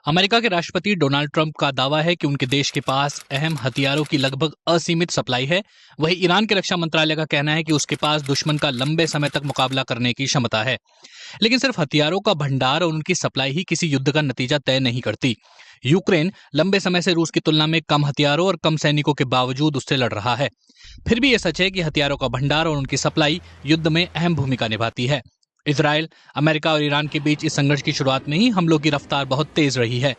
America के राष्ट्रपति Donald Trump का दावा है कि उनके देश के पास अहम हथियारों की लगभग असीमित सप्लाई है। वहीं ईरान के रक्षा मंत्रालय का कहना है कि उसके पास दुश्मन का लंबे समय तक मुकाबला करने की क्षमता है। लेकिन सिर्फ हथियारों का भंडार और उनकी सप्लाई ही किसी युद्ध का नतीजा तय नहीं करती। यूक्रेन लंबे समय से रूस की तुलना में कम हथियारों और कम सैनिकों के बावजूद उससे लड़ रहा है। फिर भी यह सच है कि हथियारों का भंडार और उनकी सप्लाई युद्ध में अहम भूमिका निभाती है। इजराइल, अमेरिका और ईरान के बीच इस संघर्ष की शुरुआत में ही हमलों की रफ्तार बहुत तेज रही है।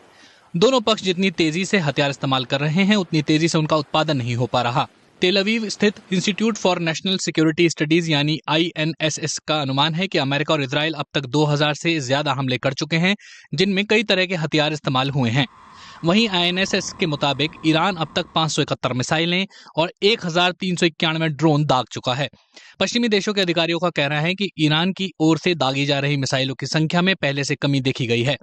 दोनों पक्ष जितनी तेजी से हथियार इस्तेमाल कर रहे हैं, उतनी तेजी से उनका उत्पादन नहीं हो पा रहा। तेल अवीव स्थित institute for national security studies यानी INSS का अनुमान है कि अमेरिका और इजराइल अब तक 2000 से ज्यादा हमले कर चुके हैं, जिनमें कई तरह के हथियार इस्तेमाल हुए हैं। वहीं INSS के मुताबिक ईरान अब तक 571 मिसाइलें और 1391 ड्रोन दाग चुका है। पश्चिमी देशों के अधिकारियों का कहना है कि ईरान की ओर से दागी जा रही मिसाइलों की संख्या में पहले से कमी देखी गई है।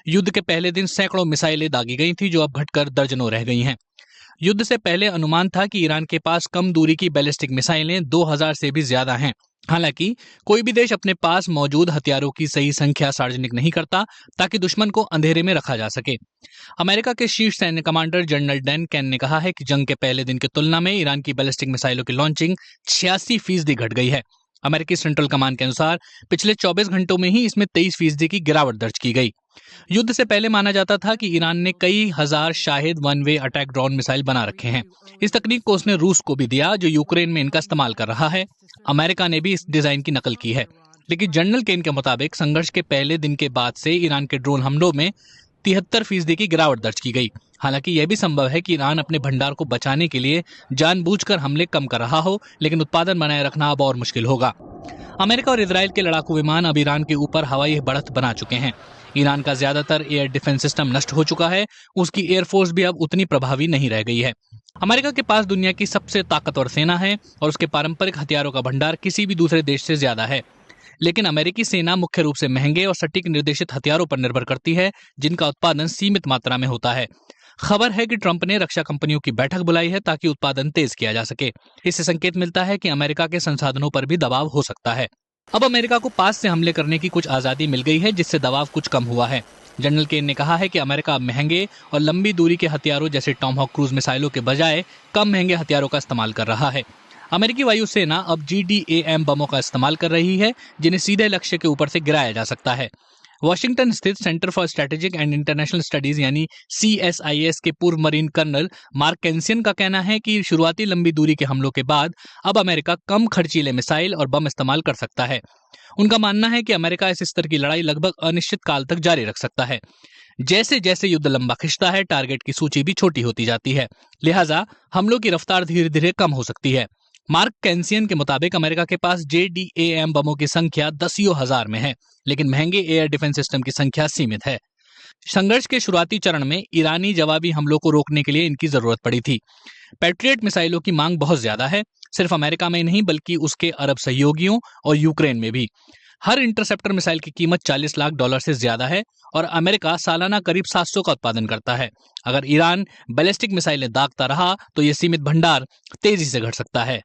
युद्ध के पहले दिन सैकड़ों मिसाइलें दागी गई थी, जो अब घटकर दर्जनों रह गई हैं। युद्ध से पहले अनुमान था कि ईरान के पास कम दूरी की बैलिस्टिक मिसाइलें 2000 से भी ज्यादा हैं। हालांकि कोई भी देश अपने पास मौजूद हथियारों की सही संख्या सार्वजनिक नहीं करता, ताकि दुश्मन को अंधेरे में रखा जा सके। अमेरिका के शीर्ष सैन्य कमांडर जनरल डैन कैन ने कहा है कि जंग के पहले दिन की तुलना में ईरान की बैलिस्टिक मिसाइलों की लॉन्चिंग 86% घट गई है। अमेरिकी सेंट्रल कमांड के अनुसार पिछले 24 घंटों में ही इसमें 23% की गिरावट दर्ज की गई। युद्ध से पहले माना जाता था कि ईरान ने कई हजार Shahid one way attack drone missile बना रखे हैं। इस तकनीक को उसने रूस को भी दिया, जो यूक्रेन में इनका इस्तेमाल कर रहा है। अमेरिका ने भी इस डिजाइन की नकल की है। लेकिन जनरल केन के मुताबिक संघर्ष के पहले दिन के बाद से ईरान के ड्रोन हमलों में 73% की गिरावट दर्ज की गई। हालांकि यह भी संभव है कि ईरान अपने भंडार को बचाने के लिए जानबूझकर हमले कम कर रहा हो, लेकिन उत्पादन बनाए रखना अब और मुश्किल होगा। अमेरिका और इजराइल के लड़ाकू विमान अब ईरान के ऊपर हवाई बढ़त बना चुके हैं। ईरान का ज्यादातर एयर डिफेंस सिस्टम नष्ट हो चुका है। उसकी एयरफोर्स भी अब उतनी प्रभावी नहीं रह गई है। अमेरिका के पास दुनिया की सबसे ताकतवर सेना है और उसके पारंपरिक हथियारों का भंडार किसी भी दूसरे देश से ज्यादा है। लेकिन अमेरिकी सेना मुख्य रूप से महंगे और सटीक निर्देशित हथियारों पर निर्भर करती है, जिनका उत्पादन सीमित मात्रा में होता है। खबर है कि ट्रंप ने रक्षा कंपनियों की बैठक बुलाई है, ताकि उत्पादन तेज किया जा सके। इससे संकेत मिलता है कि अमेरिका के संसाधनों पर भी दबाव हो सकता है। अब अमेरिका को पास से हमले करने की कुछ आजादी मिल गई है, जिससे दबाव कुछ कम हुआ है। जनरल केन ने कहा है कि अमेरिका अब महंगे और लंबी दूरी के हथियारों जैसे टॉमहॉक क्रूज मिसाइलों के बजाय कम महंगे हथियारों का इस्तेमाल कर रहा है। अमेरिकी वायुसेना अब GDAM बमों का इस्तेमाल कर रही है, जिन्हें सीधे लक्ष्य के ऊपर से गिराया जा सकता है। वॉशिंगटन स्थित centre for strategic and international studies यानी CSIS के पूर्व मरीन कर्नल मार्क कैंसियन का कहना है कि शुरुआती लंबी दूरी के हमलों के बाद अब अमेरिका कम खर्चीले मिसाइल और बम इस्तेमाल कर सकता है। उनका मानना है कि अमेरिका इस स्तर की लड़ाई लगभग अनिश्चित काल तक जारी रख सकता है। जैसे जैसे युद्ध लंबा खिंचता है, टारगेट की सूची भी छोटी होती जाती है, लिहाजा हमलों की रफ्तार धीरे धीरे कम हो सकती है। मार्क कैंसियन के मुताबिक अमेरिका के पास JDAM बमों की संख्या दसियों हजार में है, लेकिन महंगे एयर डिफेंस सिस्टम की संख्या सीमित है। संघर्ष के शुरुआती चरण में ईरानी जवाबी हमलों को रोकने के लिए इनकी जरूरत पड़ी थी। पैट्रियट मिसाइलों की मांग बहुत ज्यादा है, सिर्फ अमेरिका में नहीं बल्कि उसके अरब सहयोगियों और यूक्रेन में भी। हर इंटरसेप्टर मिसाइल की कीमत $40 लाख से ज्यादा है और अमेरिका सालाना करीब 700 का उत्पादन करता है। अगर ईरान बैलिस्टिक मिसाइलें दागता रहा तो यह सीमित भंडार तेजी से घट सकता है।